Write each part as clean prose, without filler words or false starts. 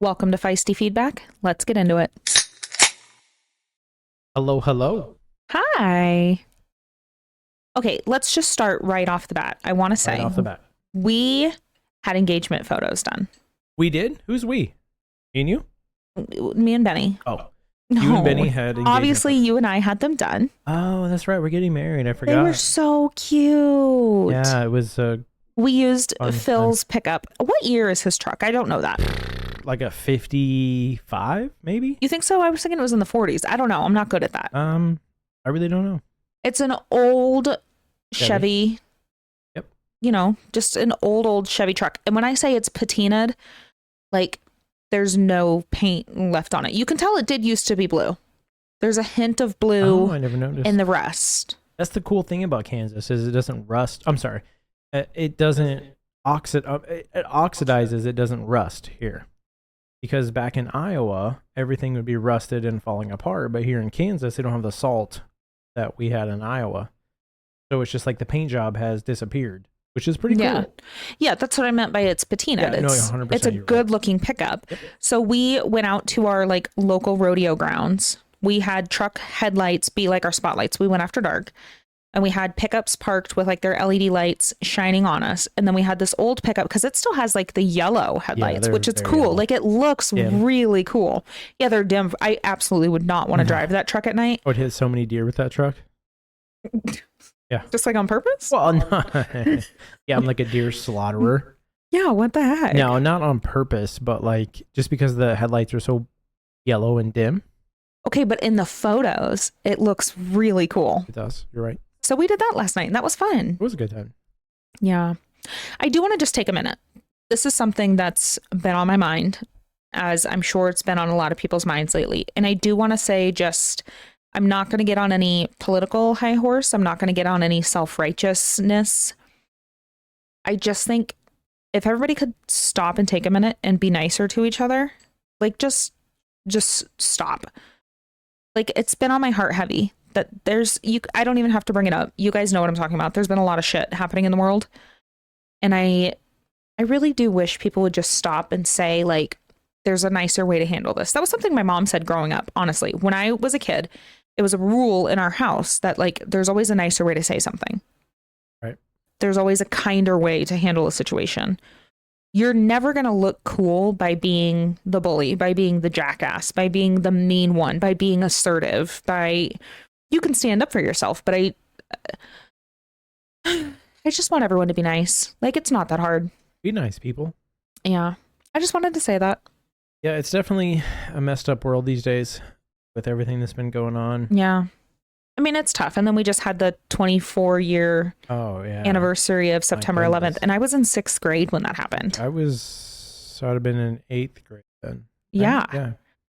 Welcome to Feisty Feedback. Let's get into it. Hello, hello. Hi. Okay, let's just start right off the bat. I want to say Right off the bat. we had engagement photos done. We did? Who's we? Me and you? Me and Benny. Oh, No, you and Benny had engagement obviously photos. you and I had them done. Oh, that's right. We're getting married. I They forgot. were so cute. Yeah, it was We used Fun Phil's pickup. What year is his truck? I don't know that. like a 55, maybe? You think so? I was thinking it was in the 40s. I don't know. I'm not good at that. I really don't know. It's an old Chevy. Chevy. Yep. You know, just an old Chevy truck. And when I say it's patinaed, like there's no paint left on it. You can tell it did used to be blue. There's a hint of Oh, blue I never noticed. in the rest. That's the cool thing about Kansas is it doesn't rust. I'm sorry. It doesn't it oxidizes. It doesn't rust here. Because back in Iowa, everything would be rusted and falling apart. But here in Kansas, they don't have the salt that we had in Iowa. So it's just like the paint job has disappeared, which is pretty Yeah. cool. Yeah, that's what I meant by it's patinaed. Yeah, no, it's 100% it's a you're right. good looking pickup. Yep. So we went out to our like local rodeo grounds. We had truck headlights be like our spotlights. We went after dark. And we had pickups parked with like their LED lights shining on us. And then we had this old pickup because it still has like the yellow headlights, which is they're cool. yellow. Like it looks Dim. really cool. Yeah, they're dim. I absolutely would not want to drive that truck at night. I would hit so many deer with that truck. Just like on purpose? Well, no. Yeah, I'm like a deer slaughterer. Yeah, what the heck? No, not on purpose, but like just because the headlights are so yellow and dim. Okay, but in the photos, it looks really cool. It does. You're right. So we did that last night and that was fun. It was a good time. Yeah. I do want to just take a minute. This is something that's been on my mind, as I'm sure it's been on a lot of people's minds lately. And I do want to say just, I'm not going to get on any political high horse. I'm not going to get on any self-righteousness. I just think if everybody could stop and take a minute and be nicer to each other, like just stop. Like it's been on my heart heavy that I don't even have to bring it up. You guys know what I'm talking about. There's been a lot of shit happening in the world. And I really do wish people would just stop and say like, there's a nicer way to handle this. That was something my mom said growing up. Honestly, when I was a kid, it was a rule in our house that like, there's always a nicer way to say something. Right. There's always a kinder way to handle a situation. You're never going to look cool by being the bully, by being the jackass, by being the mean one, by being assertive, you can stand up for yourself, but I just want everyone to be nice. Like it's not that hard. Be nice, people. Yeah. I just wanted to say that. Yeah, it's definitely a messed up world these days with everything that's been going on. Yeah. I mean, it's tough. And then we just had the 24-year Oh, yeah. anniversary of September 11th. goodness. And I was in 6th grade when that happened. I'd have been in 8th grade then. Yeah. Yeah.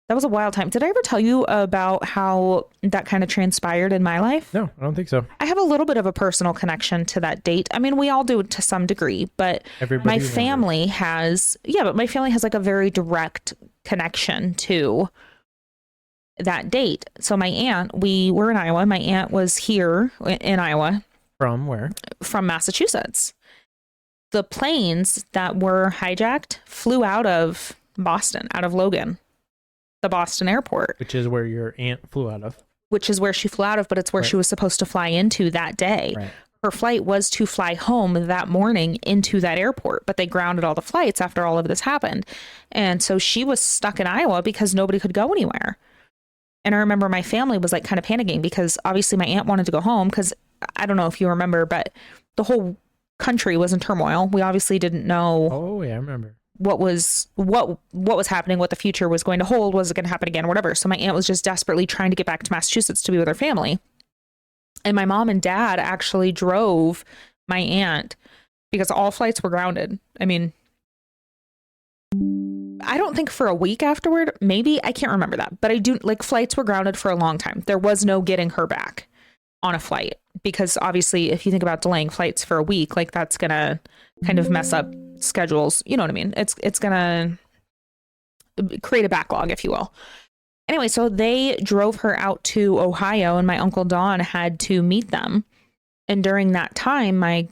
That was a wild time. Did I ever tell you about how that kind of transpired in my life? No, I don't think so. I have a little bit of a personal connection to that date. I mean, we all do to some degree, but Everybody my remembers. family has, but my family has like a very direct connection to that date. So my aunt, we were in Iowa. My aunt was here in Iowa From where? from Massachusetts. The planes that were hijacked flew out of Boston, out of Logan, the Boston airport, Which is where your aunt flew out of. which is where she flew out of, but it's where Right. she was supposed to fly into that day. Right. Her flight was to fly home that morning into that airport, but they grounded all the flights after all of this happened. And so she was stuck in Iowa because nobody could go anywhere. And I remember my family was like kind of panicking because obviously my aunt wanted to go home because I don't know if you remember, but the whole country was in turmoil. We obviously didn't know Oh, yeah, I remember. what was happening, what the future was going to hold, was it going to happen again, whatever. So my aunt was just desperately trying to get back to Massachusetts to be with her family. And my mom and dad actually drove my aunt because all flights were grounded. I mean, I don't think for a week afterward, maybe, I can't remember that, but I do, like, flights were grounded for a long time. There was no getting her back on a flight because obviously if you think about delaying flights for a week, like that's going to kind of mess up schedules. You know what I mean? It's going to create a backlog, if you will. Anyway, so they drove her out to Ohio and my Uncle Don had to meet them. And during that time, my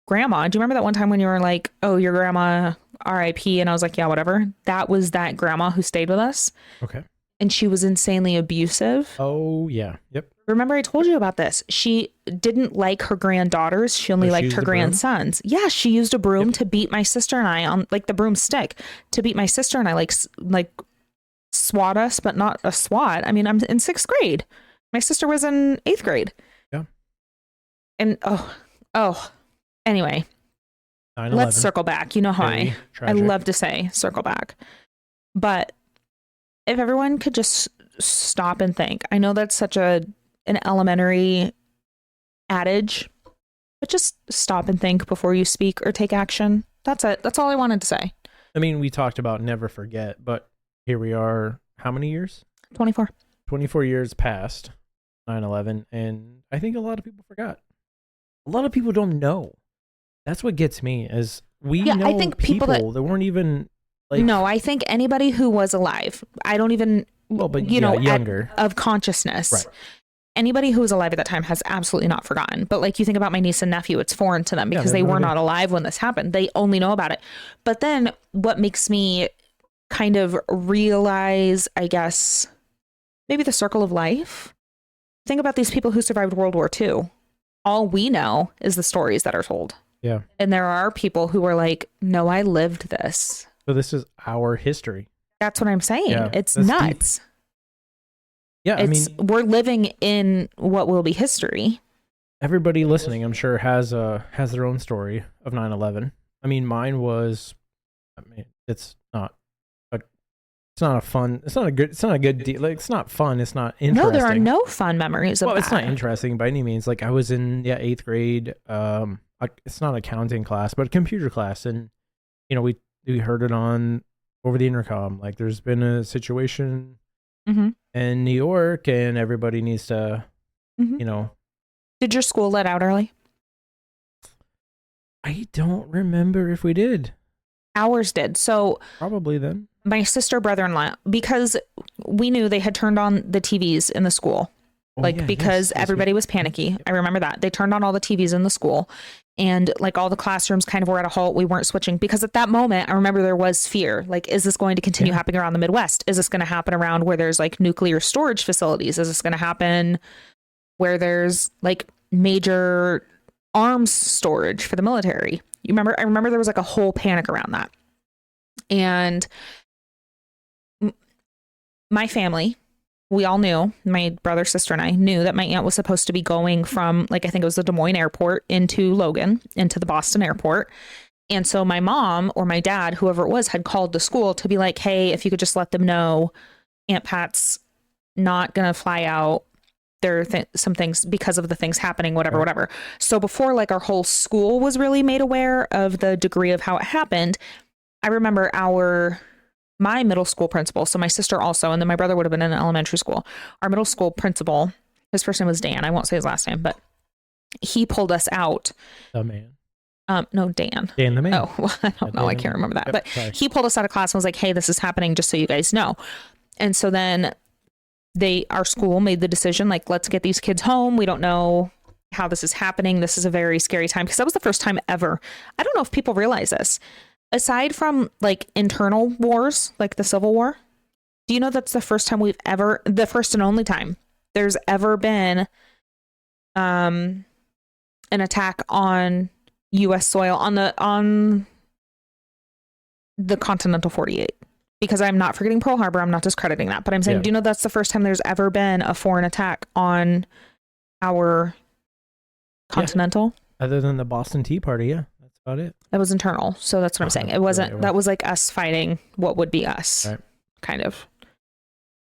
grandma, do you remember that one time when you were like, oh, your grandma RIP. And I was like, yeah, whatever. That was that grandma who stayed with us. Okay. And she was insanely abusive. Oh, yeah. Yep. Remember I told you about this. She didn't like her granddaughters. She only So she liked used her a broom? grandsons. Yeah, she used a broom to beat my sister and I on like the broomstick to beat my sister and I like swat us, but not a swat. I mean, I'm in 6th grade. My sister was in 8th grade. Yeah. And anyway, 9/11. let's circle back. You know how Very I tragic. love to say circle back. But if everyone could just stop and think. I know that's such an elementary adage, but just stop and think before you speak or take action. That's it. That's all I wanted to say. I mean, we talked about never forget, but here we are. How many years? 24. 24 years past 9/11, and I think a lot of people forgot. A lot of people don't know. That's what gets me is we Yeah, know I think people that weren't even like no, I think anybody who was alive, I don't even, well, but you know, younger. of consciousness. Right. Anybody who was alive at that time has absolutely not forgotten. But like you think about my niece and nephew, it's foreign to them because they they have no were idea. not alive when this happened. They only know about it. But then what makes me kind of realize, I guess, maybe the circle of life. Think about these people who survived World War II. All we know is the stories that are told. Yeah. And there are people who are like, no, I lived this. So this is our history. That's what I'm saying. Yeah, It's that's deep. nuts. Yeah, I mean, We're living in what will be history. everybody listening, I'm sure, has their own story of 9/11. I mean, mine was. I mean, it's not a fun. It's not a good deal. Like, it's not fun. It's not interesting. No, there are no fun memories of Well, that. it's not interesting by any means. Like I was in 8th grade. It's not accounting class, but a computer class, and we heard it on over the intercom. Like there's been a situation Mm-hmm. in New York, and everybody needs to, Mhm. Did your school let out early? I don't remember if we did. Ours did. So Probably then. my sister, brother-in-law, because we knew they had turned on the TVs in the school. Oh, Like, yeah, because yes, everybody was panicky. I remember that. They turned on all the TVs in the school and like all the classrooms kind of were at a halt. We weren't switching because at that moment, I remember there was fear. Like, is this going to continue Yeah. happening around the Midwest? Is this going to happen around where there's like nuclear storage facilities? Is this going to happen where there's like major arms storage for the military? I remember there was like a whole panic around that. And my family, we all knew, my brother, sister, and I knew that my aunt was supposed to be going from, like, I think it was the Des Moines airport into Logan, into the Boston airport. And so my mom or my dad, whoever it was, had called the school to be like, hey, if you could just let them know Aunt Pat's not going to fly out. There are some things because of the things happening, whatever. So before like our whole school was really made aware of the degree of how it happened, I remember my middle school principal, so my sister also, and then my brother would have been in elementary school. Our middle school principal, his first name was Dan. I won't say his last name, but he pulled us out. The man. No, Dan. Dan the man. Oh, well, I don't know. I can't remember that. Yep, But sorry. he pulled us out of class and was like, hey, this is happening just so you guys know. And so then our school made the decision, like, let's get these kids home. We don't know how this is happening. This is a very scary time because that was the first time ever. I don't know if people realize this. Aside from like internal wars, like the Civil War, do you know that's the first time the first and only time there's ever been an attack on U.S. soil on the continental 48? Because I'm not forgetting Pearl Harbor. I'm not discrediting that, but I'm saying, Yeah. do you know that's the first time there's ever been a foreign attack on our continental? Other than the Boston Tea Party, yeah, that's about it. That was internal. So that's what I'm saying. It wasn't, that was like us fighting what would be us, Right. kind of.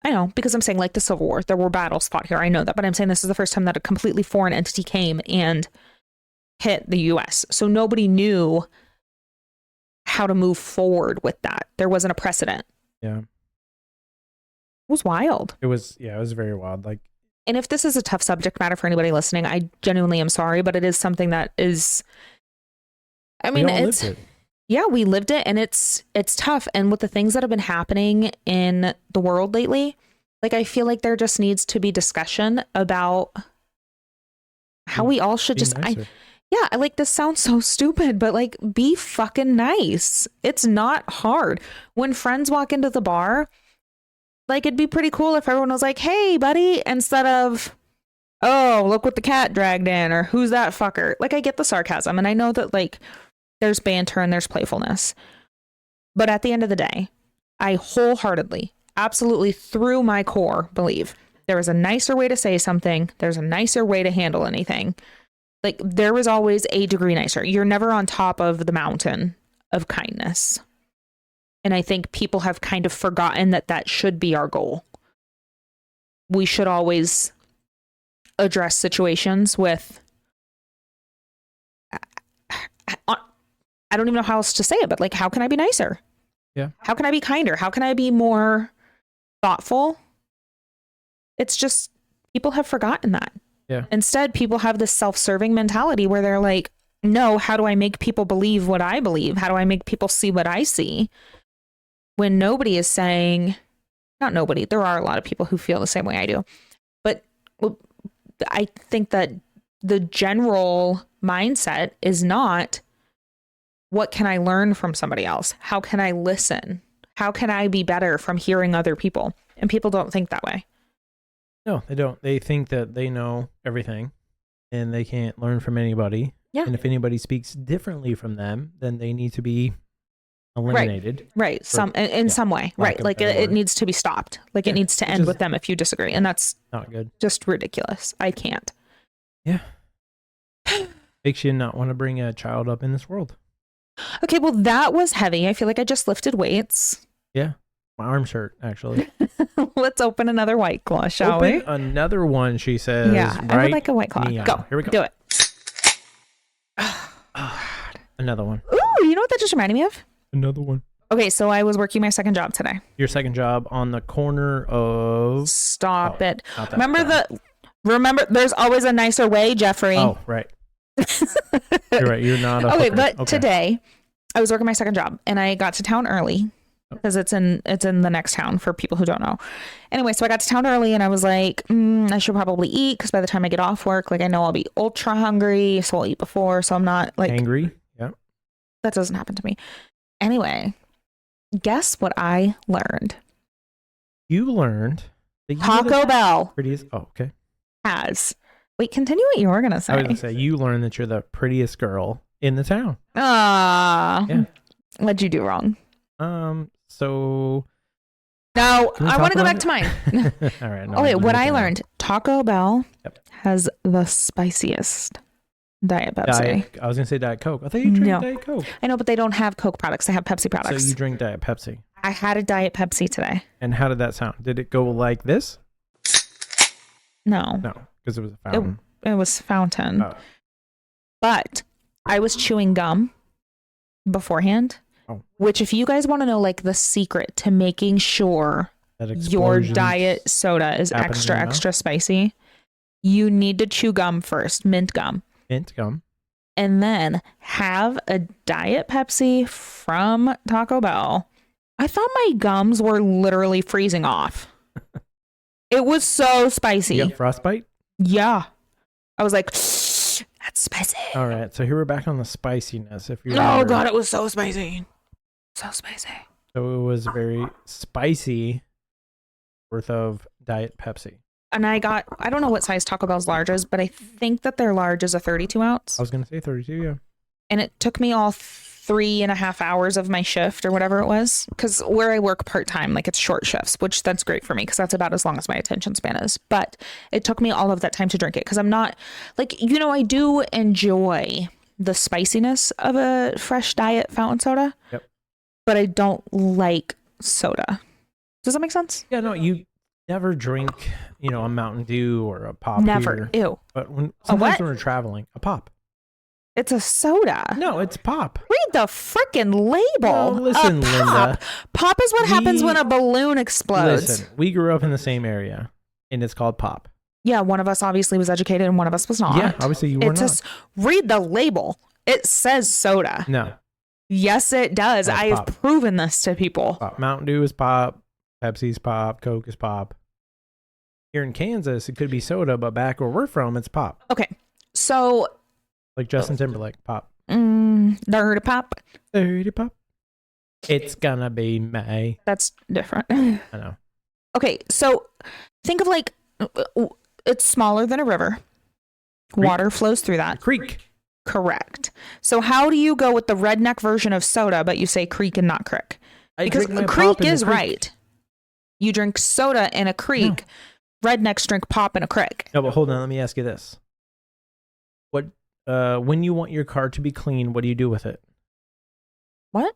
I know, because I'm saying like the Civil War, there were battles fought here. I know that, but I'm saying this is the first time that a completely foreign entity came and hit the U.S. So nobody knew how to move forward with that. There wasn't a precedent. Yeah. It was wild. It was very wild. Like, And if this is a tough subject matter for anybody listening, I genuinely am sorry, but it is something that is, I mean, we all it's, lived it. yeah, we lived it and it's tough. And with the things that have been happening in the world lately, like, I feel like there just needs to be discussion about how we all should Be just, nicer. Yeah, like this sounds so stupid, but like be fucking nice. It's not hard. When friends walk into the bar, like it'd be pretty cool if everyone was like, "Hey, buddy," instead of, "Oh, look what the cat dragged in," or "Who's that fucker?" Like I get the sarcasm and I know that like there's banter and there's playfulness. But at the end of the day, I wholeheartedly, absolutely through my core believe there is a nicer way to say something, there's a nicer way to handle anything. Like there was always a degree nicer. You're never on top of the mountain of kindness. And I think people have kind of forgotten that that should be our goal. We should always address situations with, I don't even know how else to say it, but like, how can I be nicer? Yeah. How can I be kinder? How can I be more thoughtful? It's just, people have forgotten that. Yeah. Instead, people have this self-serving mentality where they're like, no, how do I make people believe what I believe? How do I make people see what I see? When nobody is saying, not nobody, there are a lot of people who feel the same way I do. But I think that the general mindset is not, what can I learn from somebody else? How can I listen? How can I be better from hearing other people? And people don't think that way. No, they don't. They think that they know everything and they can't learn from anybody. Yeah. And if anybody speaks differently from them, then they need to be eliminated. Right. In some way. Right. Like it needs to be stopped. Like it needs to end with them if you disagree. And that's not good. Just ridiculous. I can't. Yeah. Makes you not want to bring a child up in this world. Okay, well, that was heavy. I feel like I just lifted weights. Yeah. My arms hurt, actually. Let's open another White Claw, shall we? Another one, she says. Yeah, I would like a White Claw. Go. Here we go. Do it. Another one. Ooh, you know what that just reminded me of? Another one. Okay, so I was working my second job today. Your second job on the corner of... Stop it. Remember, there's always a nicer way, Jeffrey. Oh, right. You're right. You're not a okay, hooker. but today I was working my second job and I got to town early because it's in the next town for people who don't know. Anyway, so I got to town early and I was like, I should probably eat because by the time I get off work, like I know I'll be ultra hungry, so I'll eat before, so I'm not like angry. Yeah, that doesn't happen to me. Anyway, guess what I learned? You learned that Taco Bell prettiest. Oh, okay. Has. Wait, continue what you were gonna say. I was gonna say you learned that you're the prettiest girl in the town. Yeah. What'd you do wrong? So. No, I want to go back to mine. All right. No, okay, what I learned: Taco Bell has the spiciest Diet Pepsi. I was gonna say Diet Coke. I thought you drink Diet Coke. I know, but they don't have Coke products. They have Pepsi products. So you drink Diet Pepsi. I had a Diet Pepsi today. And how did that sound? Did it go like this? No. No, because it was a fountain. It was fountain. Oh. But I was chewing gum beforehand. Oh. Which, if you guys want to know, like the secret to making sure your diet soda is extra spicy, you need to chew gum first, mint gum. Mint gum. And then have a Diet Pepsi from Taco Bell. I thought my gums were literally freezing off. It was so spicy. You got frostbite? Yeah. I was like, that's spicy. All right. So here we're back on the spiciness. If you Oh, God, it was so spicy. So spicy. So it was very spicy worth of Diet Pepsi. And I don't know what size Taco Bell's large is, but I think that their large is a 32 ounce. I was going to say 32, yeah. And it took me all 3.5 hours of my shift or whatever it was. Because where I work part-time, like it's short shifts, which that's great for me because that's about as long as my attention span is. But it took me all of that time to drink it because I'm not like, I do enjoy the spiciness of a fresh diet fountain soda. Yep. But I don't like soda. Does that make sense? Yeah, no, you never drink, a Mountain Dew or a pop. Never. Here. Ew. But sometimes when we're traveling, a pop. It's a soda. No, it's pop. Read the freaking label. No, listen, Linda. Pop is what happens when a balloon explodes. Listen, we grew up in the same area, and it's called pop. Yeah, one of us obviously was educated and one of us was not. Yeah, obviously you were not. Read the label. It says soda. No. Yes, it does. That's I have pop. proven this to people. Pop. Mountain Dew is pop. Pepsi's pop. Coke is pop. Here in Kansas, it could be soda, but back where we're from, it's pop. Okay, so Like Justin Timberlake, pop. Dirty pop. Dirty pop. It's gonna be May. That's different. I know. Okay, so think of like it's smaller than a river. Water flows through that. Creek. Correct. So how do you go with the redneck version of soda, but you say creek and not crick? Because creek is right. You drink soda in a creek. No. Rednecks drink pop in a crick. No, but hold on. Let me ask you this. What? When you want your car to be clean, what do you do with it? What?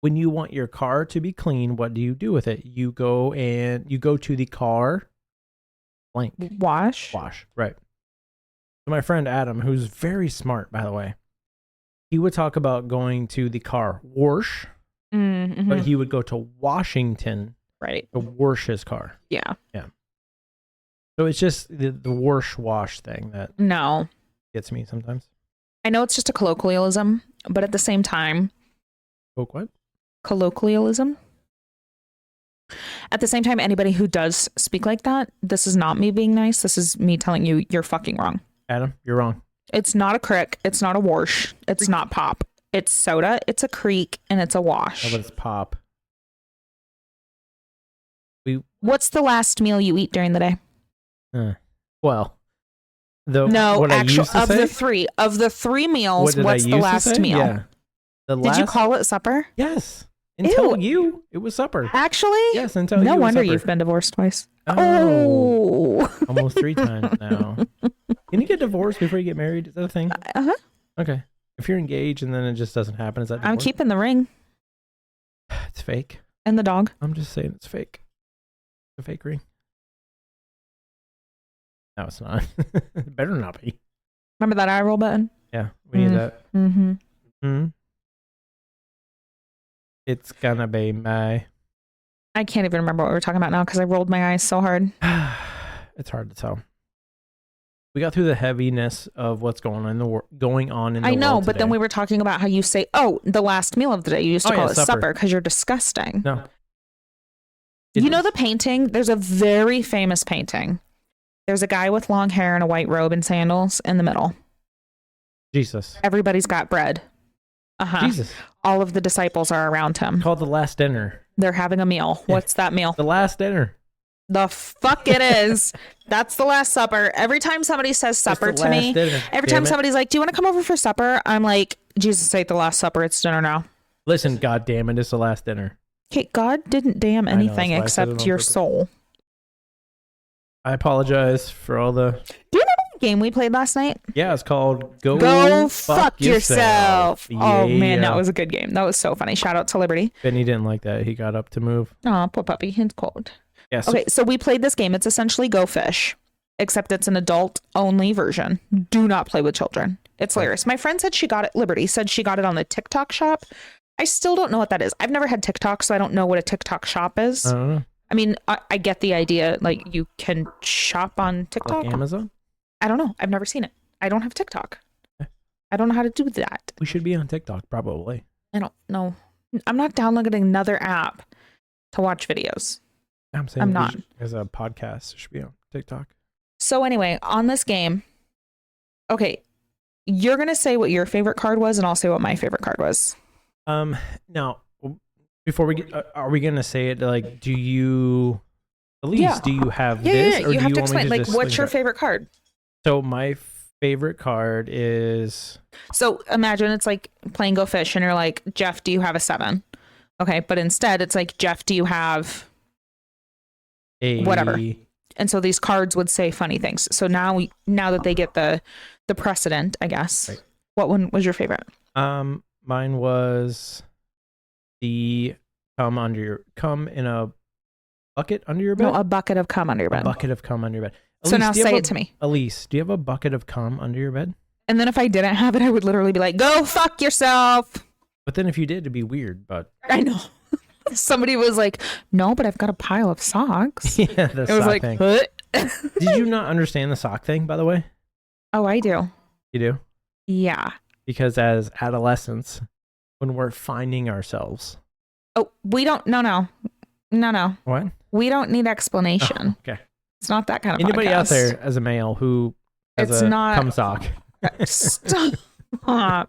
When you want your car to be clean, what do you do with it? You go to the car blank. Wash. Right. So my friend Adam, who's very smart, by the way, he would talk about going to the car wash, but he would go to Washington to wash his car. Yeah. So it's just the wash thing that gets me sometimes. I know it's just a colloquialism, but at the same time... What? Colloquialism? At the same time, anybody who does speak like that, this is not me being nice. This is me telling you you're fucking wrong. Adam, you're wrong. It's not a crick. It's not a wash. It's not pop. It's soda. It's a creek, and it's a wash. Oh, but it's pop. What's the last meal you eat during the day? Well, of the three meals, what's the last meal? Yeah. Did you call it supper? Yes. Until you, it was supper. Actually? Yes, until you. No wonder you've been divorced twice. Oh. Almost 3 times now. Can you get divorced before you get married? Is that a thing? Uh-huh. Okay. If you're engaged and then it just doesn't happen, is that divorce? I'm keeping the ring. It's fake. And the dog. I'm just saying it's fake. It's a fake ring. No, it's not. It better not be. Remember that eye roll button? Yeah, we need that. Mm-hmm. It's gonna be May. I can't even remember what we were talking about now because I rolled my eyes so hard. It's hard to tell. We got through the heaviness of what's going on in the world. I know, but then we were talking about how you say, the last meal of the day. You used to call it supper because you're disgusting. No. You know the painting? There's a very famous painting. There's a guy with long hair and a white robe and sandals in the middle. Jesus. Everybody's got bread. Jesus. All of the disciples are around him. Called the Last Dinner. They're having a meal. What's that meal? The Last Dinner. The fuck it is. That's the Last Supper. Every time somebody says supper to me, every time somebody's like, do you want to come over for supper? I'm like, Jesus ate the Last Supper. It's dinner now. Listen, God damn it. It's the Last Dinner. Okay, God didn't damn anything except your soul. I apologize for all the... Do you remember the game we played last night? Yeah, it's called Go Fuck Yourself. Oh, man, that was a good game. That was so funny. Shout out to Liberty. Benny didn't like that. He got up to move. Oh, poor puppy. He's cold. Yes. Okay, so we played this game. It's essentially Go Fish, except it's an adult-only version. Do not play with children. It's hilarious. My friend said she got it, Liberty said she got it on the TikTok shop. I still don't know what that is. I've never had TikTok, so I don't know what a TikTok shop is. I don't know. I mean, I get the idea, like, you can shop on TikTok. Like Amazon? I don't know. I've never seen it. I don't have TikTok. I don't know how to do that. We should be on TikTok, probably. I don't know. I'm not downloading another app to watch videos. I'm saying I'm not. As a podcast, it should be on TikTok. So anyway, on this game, okay, you're going to say what your favorite card was, and I'll say what my favorite card was. Now, before we get, are we going to say it, like, do you, Elise, do you have this? Yeah, or you do have you to want me explain, like, just what's your favorite card? So my favorite card is... So imagine it's like playing Go Fish, and you're like, Jeff, do you have a 7? Okay, but instead it's like, Jeff, do you have a... whatever? And so these cards would say funny things. So now that they get the precedent, I guess. Right. What one was your favorite? Mine was the come in a bucket under your bed. No, a bucket of cum under your bed. A bucket of cum under your bed. Elise, so now say it to me. Elise, do you have a bucket of cum under your bed? And then if I didn't have it, I would literally be like, go fuck yourself. But then if you did, it'd be weird, but... I know. Somebody was like, no, but I've got a pile of socks. Yeah, the sock like, thing. What? Did you not understand the sock thing, by the way? Oh, I do. You do? Yeah. Because as adolescents, when we're finding ourselves... Oh, we don't... No. What? We don't need explanation. Oh, okay. It's not that kind of Anybody podcast. out there as a male who has cum sock? Stop.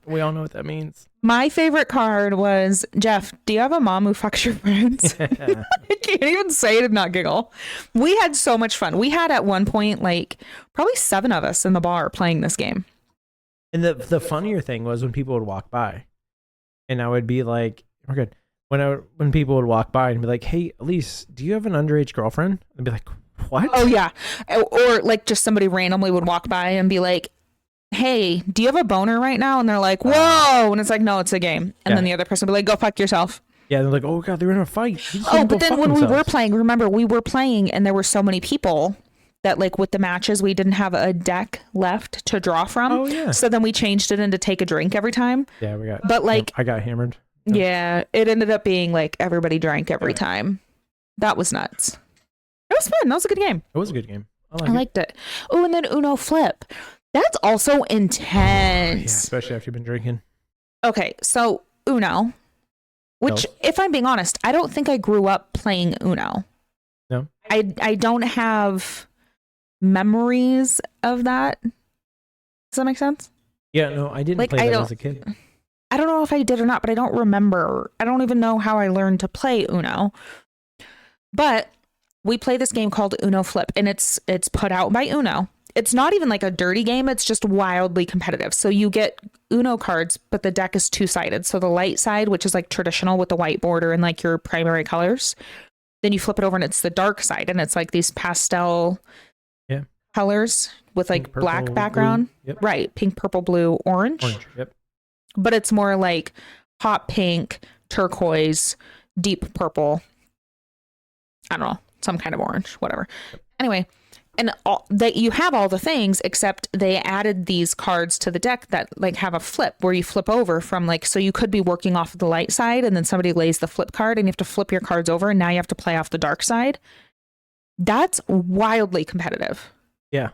We all know what that means. My favorite card was, Jeff, do you have a mom who fucks your friends? I can't even say it and not giggle. We had so much fun. We had at one point like probably 7 of us in the bar playing this game. And the funnier thing was when people would walk by, and I would be like, "We're good." When people would walk by and be like, "Hey, Elise, do you have an underage girlfriend?" I'd be like, "What?" Oh yeah, or like just somebody randomly would walk by and be like, "Hey, do you have a boner right now?" And they're like, "Whoa!" And it's like, "No, it's a game." And then the other person would be like, "Go fuck yourself." Yeah, they're like, "Oh god, they're in a fight." Oh, but then when we were playing, remember we were playing and there were so many people that like with the matches we didn't have a deck left to draw from. Oh yeah. So then we changed it into take a drink every time. Yeah, we got. But like, I got hammered. yeah, it ended up being like everybody drank every time. That was nuts. It was fun. That was a good game. It was a good game. I liked it. Oh, and then Uno Flip. That's also intense. Yeah, especially after you've been drinking. Okay, so Uno, which, if I'm being honest, I don't think I grew up playing Uno. No. I don't have memories of that. Does that make sense? Yeah, no, I didn't Like, play that as a kid. I don't know if I did or not, but I don't remember. I don't even know how I learned to play Uno. But we play this game called Uno Flip, and it's put out by Uno. It's not even like a dirty game. It's just wildly competitive. So you get Uno cards, but the deck is 2-sided. So the light side, which is like traditional with the white border and like your primary colors. Then you flip it over and it's the dark side. And it's like these pastel colors with like Pink, purple, black background. blue. Yep. Right. Pink, purple, blue, orange. Yep. But it's more like hot pink, turquoise, deep purple. I don't know. Some kind of orange, whatever. Anyway. And that you have all the things, except they added these cards to the deck that like have a flip where you flip over from like, so you could be working off of the light side and then somebody lays the flip card and you have to flip your cards over and now you have to play off the dark side. That's wildly competitive. Yeah.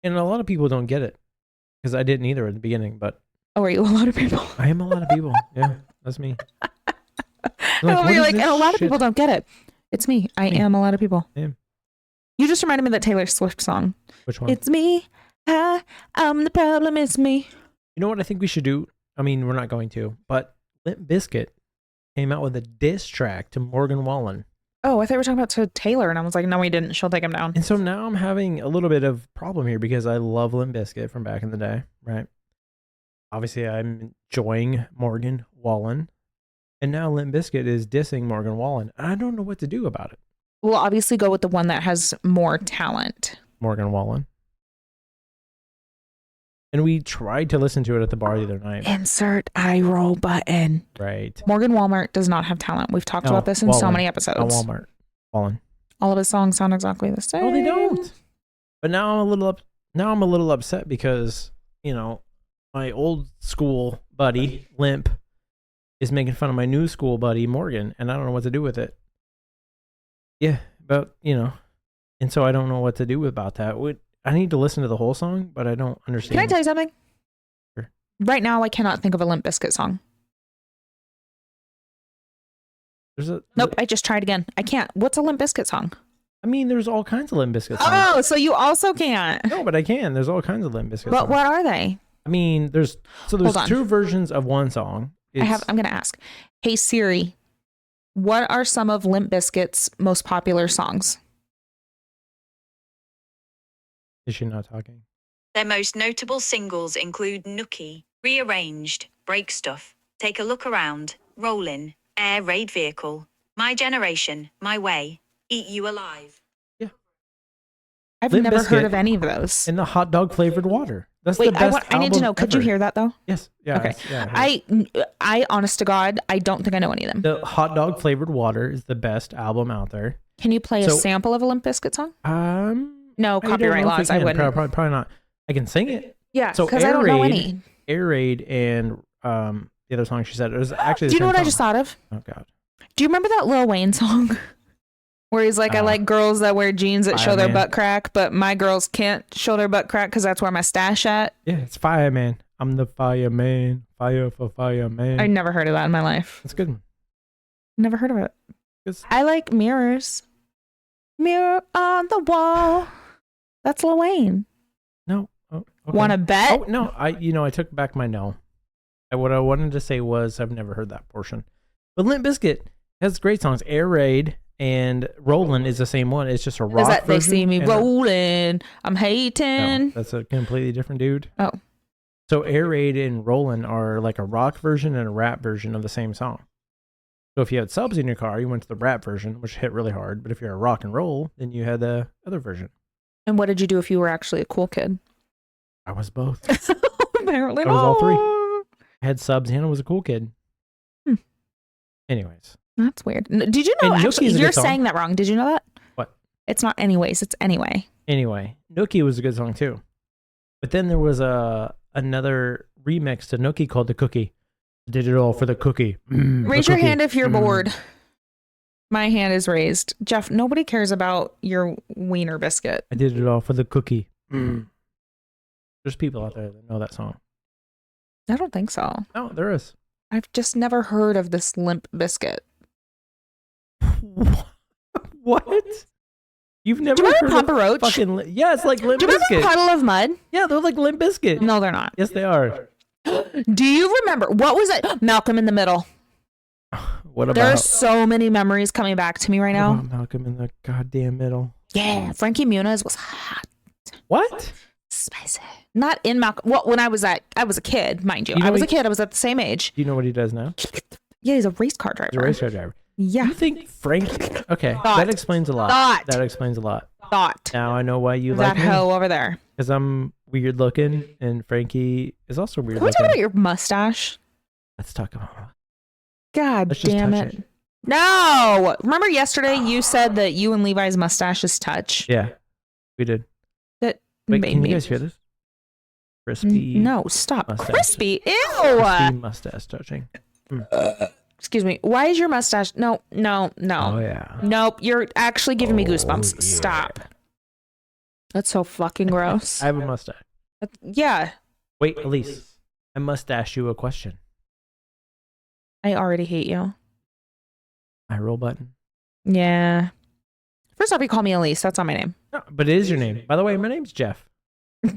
And a lot of people don't get it because I didn't either at the beginning, but. Oh, are you a lot of people? I am a lot of people. Yeah, that's me. You're like, and a lot of people don't get it. It's me. I am a lot of people. Yeah. You just reminded me of that Taylor Swift song. Which one? It's me. I'm the problem. It's me. You know what I think we should do? I mean, we're not going to, but Limp Bizkit came out with a diss track to Morgan Wallen. Oh, I thought we were talking about to Taylor, and I was like, no, we didn't. She'll take him down. And so now I'm having a little bit of problem here because I love Limp Bizkit from back in the day, right? Obviously, I'm enjoying Morgan Wallen, and now Limp Bizkit is dissing Morgan Wallen. I don't know what to do about it. We'll obviously go with the one that has more talent. Morgan Wallen. And we tried to listen to it at the bar the other night. Insert eye roll button. Right. Morgan Walmart does not have talent. We've talked about this in so many episodes. Not Walmart. Wallen. All of his songs sound exactly the same. Oh, they don't. But now I'm a little upset because, you know, my old school buddy, Limp, is making fun of my new school buddy, Morgan, and I don't know what to do with it. Yeah, but, you know, and so I don't know what to do about that. I need to listen to the whole song, but I don't understand. Can I tell you something? Sure. Right now, I cannot think of a Limp Bizkit song. Nope, I just tried again. I can't. What's a Limp Bizkit song? I mean, there's all kinds of Limp Bizkit songs. Oh, so you also can't. No, but I can. There's all kinds of Limp Bizkit songs. But what are they? I mean, there's 2 versions of one song. I'm going to ask. Hey, Siri, what are some of Limp Bizkit's most popular songs? Is she not talking? Their most notable singles include Nookie, Rearranged, Break Stuff, Take a Look Around, Rollin', Air Raid Vehicle, My Generation, My Way, Eat You Alive. Yeah. I've Limp never Bizkit heard of any of those. And the hot dog flavored water. That's Wait, the best I need to know. Could you ever. hear that though? Yes. Yeah. Okay. Yeah, I honest to God, I don't think I know any of them. the hot dog flavored water is the best album out there. Can you play a sample of a Limp Bizkit song? No, I don't copyright know if laws. we I can. wouldn't. Probably not. I can sing it. Yeah, So because I don't know any. Air Raid and the other song she said it was actually. Do you know what I just thought of? Oh God. Do you remember that Lil Wayne song? Where he's like, I like girls that wear jeans that show their butt crack, but my girls can't show their butt crack because that's where my stash at. Yeah, it's Fireman. I'm the fireman. Fire for fireman. I never heard of that in my life. That's a good one. Never heard of it. It's, I like Mirrors. Mirror on the wall. That's Lil Wayne. no. Oh, okay. Want to bet? Oh no. I took back my no. What I wanted to say was I've never heard that portion. But Limp Bizkit has great songs. Air Raid and Rollin' is the same one. It's just a rock Is that they version see me and rolling? I'm hating. No, that's a completely different dude. Oh. So Air Raid and Rollin' are like a rock version and a rap version of the same song. So if you had subs in your car, you went to the rap version, which hit really hard. But if you're a rock and roll, then you had the other version. And what did you do if you were actually a cool kid? I was both. Apparently I was all three. not. I had subs and I was a cool kid. Hmm. Anyways. That's weird. Did you know, And actually, Nookie's a you're good song. saying that wrong. Did you know that? What? It's not anyways, it's anyway. Anyway, Nookie was a good song too. But then there was another remix to Nookie called The Cookie. Did it all for the cookie. Raise your hand if you're bored. My hand is raised. Jeff, nobody cares about your wiener biscuit. I did it all for the cookie. There's people out there that know that song. I don't think so. No, there is. I've just never heard of this Limp Biscuit. What? You've never Do you remember heard Papa of Roach? fucking yeah, it's like Limp Do you remember Bizkit. Puddle of Mud? Yeah, they're like Limp Bizkit. No, they're not. Yes, they are. Do you remember what was it? Malcolm in the Middle. What about There's so many memories coming back to me right what now. about Malcolm in the goddamn middle? Yeah, Frankie Muniz was hot, What? spicy. Not in Malcolm. Well, when I was a kid, mind you. You know I was he- a kid. I was at the same age. Do you know what he does now? Yeah, he's a race car driver. He's a race car driver. Yeah, You think Frank? Okay, Thought. that explains a lot. Thought. That explains a lot. thought Now I know why you that like me. hoe over there. Because I'm weird looking, and Frankie is also weird Can we talk looking. about your mustache? Let's talk about. God Let's just damn touch it. No. Remember yesterday you said that you and Levi's mustaches touch? Yeah, we did. That Wait, made can me. you guys hear this? Crispy. No, stop. mustache. Crispy. Ew. Crispy mustache touching. Excuse me. Why is your mustache? No. Oh Nope. yeah. You're actually giving me Oh, goosebumps. yeah. Stop. That's so fucking gross. I have a mustache. Yeah. Wait, Elise. I must ask you a question. I already hate you. Eye roll button. Yeah. First off, you call me Elise. That's not my name. No, but it is your name. By the way, my name's Jeff. My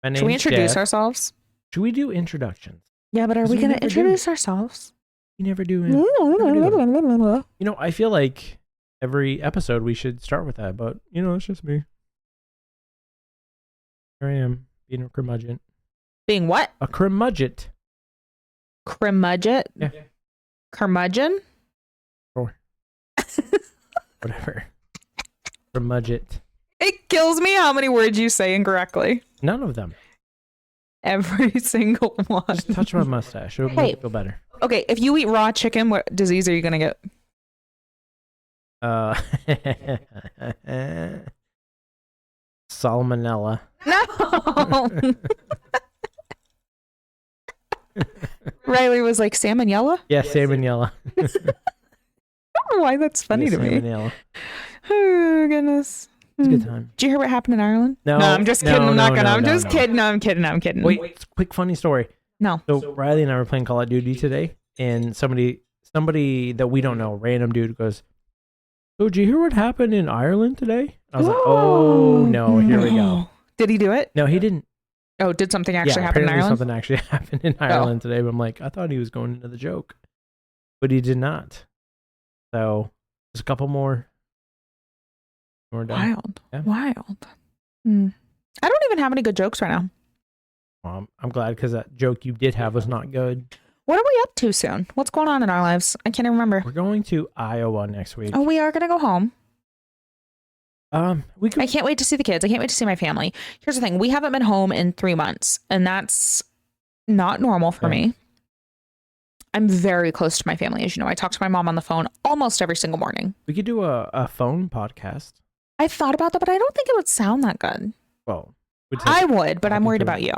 name's Should we introduce Jeff. ourselves? Should we do introductions? Yeah, but are 'Cause we we going to never do. introduce ourselves? You never do. You know, I feel like every episode we should start with that, but it's just me. Here I am, being a curmudgeon. Being what? A curmudgeon. Curmudgeon? Yeah. Curmudgeon? Sure. Whatever. Curmudgeon. It kills me how many words you say incorrectly. None of them. Every single one. Just touch my mustache. It'll make Hey. me feel better. Okay, if you eat raw chicken, what disease are you going to get? Salmonella. No. Riley was like, salmonella? Yeah, salmonella. I don't know why that's funny to me. Salmonella. Oh, goodness. It's a good time. Did you hear what happened in Ireland? No, I'm just no, kidding. I'm not no, gonna. no, I'm no, just no. kidding. I'm kidding. I'm kidding. Wait, quick funny story. No. So Riley and I were playing Call of Duty today, and somebody that we don't know, random dude goes, "So did you hear what happened in Ireland today?" I was like, "Oh no, here we go." Did he do it? No, he didn't. Oh, did something actually yeah, happen in apparently Ireland? something actually happened in Ireland today. But I'm like, I thought he was going into the joke, but he did not. So there's a couple more. We're done. Wild. Yeah. Wild. I don't even have any good jokes right now. Well, I'm glad because that joke you did have was not good. What are we up to soon? What's going on in our lives? I can't even remember. We're going to Iowa next week. Oh, we are going to go home. We could. I can't wait to see the kids. I can't wait to see my family. Here's the thing. We haven't been home in 3 months, and that's not normal for Okay. me. I'm very close to my family. As you know, I talk to my mom on the phone almost every single morning. We could do a phone podcast. I thought about that, but I don't think it would sound that good. Well, we'd take- I would, but I'm talking worried to about you.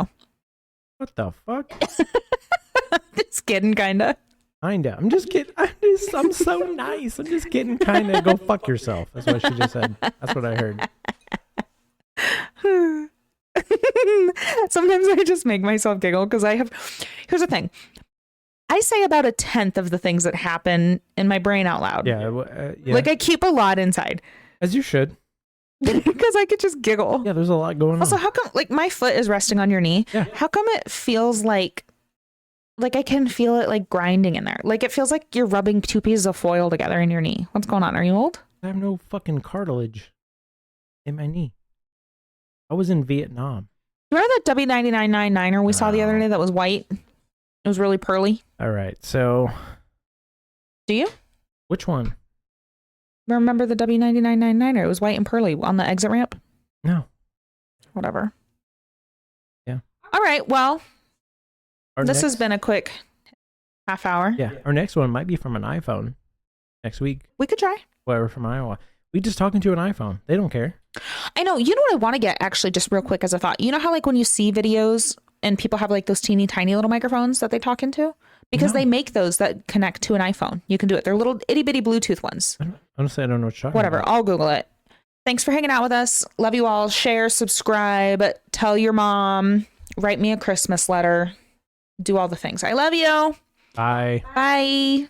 What the fuck? Just kidding, kinda. Kinda. I'm just kidding. I'm so nice. I'm just kidding. Kinda. Go fuck yourself. That's what she just said. That's what I heard. Sometimes I just make myself giggle because here's the thing. I say about 1/10 of the things that happen in my brain out loud. Yeah. Yeah. Like I keep a lot inside As you should. because I could just giggle. Yeah. There's a lot going on. Also, how come like my foot is resting on your knee? Yeah. How come it feels like Like I can feel it like grinding in there. Like it feels like you're rubbing two pieces of foil together in your knee. What's going on? Are you old? I have no fucking cartilage in my knee. I was in Vietnam. Remember that W9999er we saw the other No. day that was white? It was really pearly. All right, so Do you which one? remember the W9999er? It was white and pearly on the exit ramp. No. Whatever. Yeah. All right. Well, Our this has next- been a quick half hour. Yeah, our next one might be from an iPhone next week. We could try. Whatever, from Iowa. We just talking to an iPhone. They don't care. I know. You know what I want to get actually, just real quick as a thought. You know how like when you see videos and people have like those teeny tiny little microphones that they talk into? Because No. they make those that connect to an iPhone. You can do it. They're little itty bitty Bluetooth ones. Honestly, I don't know what you're talking Whatever. about. I'll Google it. Thanks for hanging out with us. Love you all. Share, subscribe, tell your mom, write me a Christmas letter, do all the things. I love you. Bye. Bye.